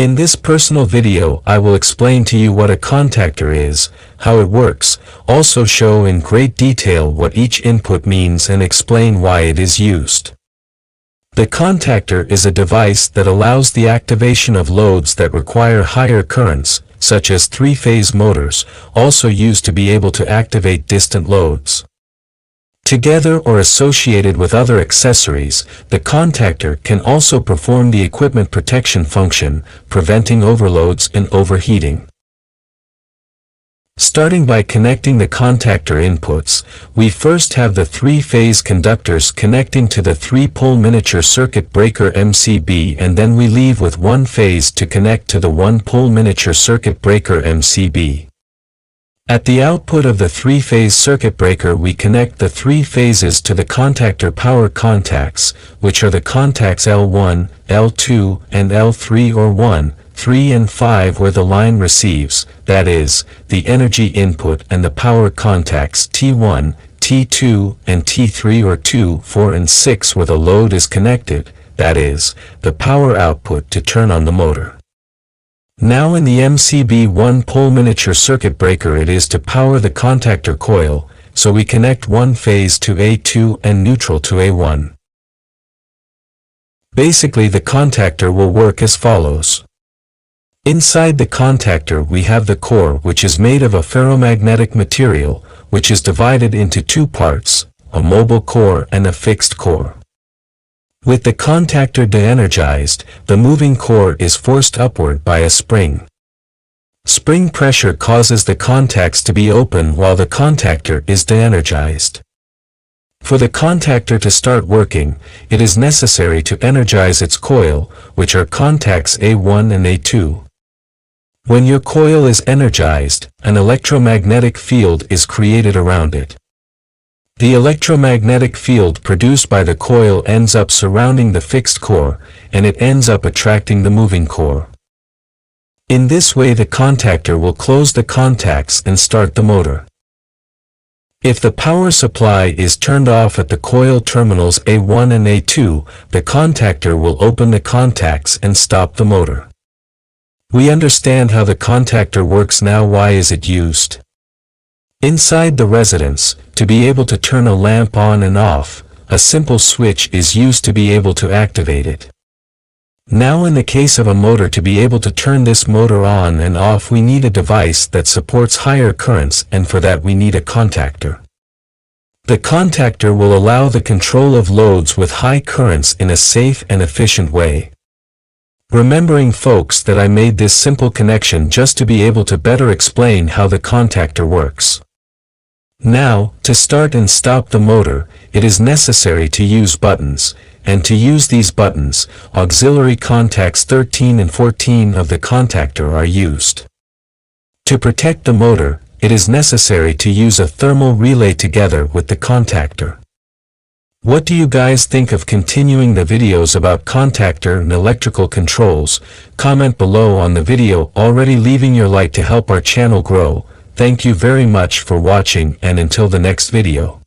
In this personal video I will explain to you what a contactor is, how it works, also show in great detail what each input means and explain why it is used. The contactor is a device that allows the activation of loads that require higher currents, such as three-phase motors, also used to be able to activate distant loads. Together or associated with other accessories, the contactor can also perform the equipment protection function, preventing overloads and overheating. Starting by connecting the contactor inputs, we first have the three-phase conductors connecting to the 3-pole miniature circuit breaker MCB, and then we leave with one phase to connect to the 1-pole miniature circuit breaker MCB. At the output of the three-phase circuit breaker we connect the three phases to the contactor power contacts, which are the contacts L1, L2, and L3 or 1, 3 and 5 where the line receives, that is, the energy input, and the power contacts T1, T2, and T3 or 2, 4 and 6 where the load is connected, that is, the power output to turn on the motor. Now in the MCB 1-pole miniature circuit breaker it is to power the contactor coil, so we connect one phase to A2 and neutral to A1. Basically the contactor will work as follows. Inside the contactor we have the core, which is made of a ferromagnetic material, which is divided into two parts, a mobile core and a fixed core. With the contactor de-energized, the moving core is forced upward by a spring. Spring pressure causes the contacts to be open while the contactor is de-energized. For the contactor to start working, it is necessary to energize its coil, which are contacts A1 and A2. When your coil is energized, an electromagnetic field is created around it. The electromagnetic field produced by the coil ends up surrounding the fixed core, and it ends up attracting the moving core. In this way the contactor will close the contacts and start the motor. If the power supply is turned off at the coil terminals A1 and A2, the contactor will open the contacts and stop the motor. We understand how the contactor works now. Why is it used? Inside the residence, to be able to turn a lamp on and off, a simple switch is used to be able to activate it. Now in the case of a motor, to be able to turn this motor on and off we need a device that supports higher currents, and for that we need a contactor. The contactor will allow the control of loads with high currents in a safe and efficient way. Remembering folks that I made this simple connection just to be able to better explain how the contactor works. Now, to start and stop the motor, it is necessary to use buttons, and to use these buttons, auxiliary contacts 13 and 14 of the contactor are used. To protect the motor, it is necessary to use a thermal relay together with the contactor. What do you guys think of continuing the videos about contactor and electrical controls? Comment below on the video, already leaving your like to help our channel grow. Thank you very much for watching, and until the next video.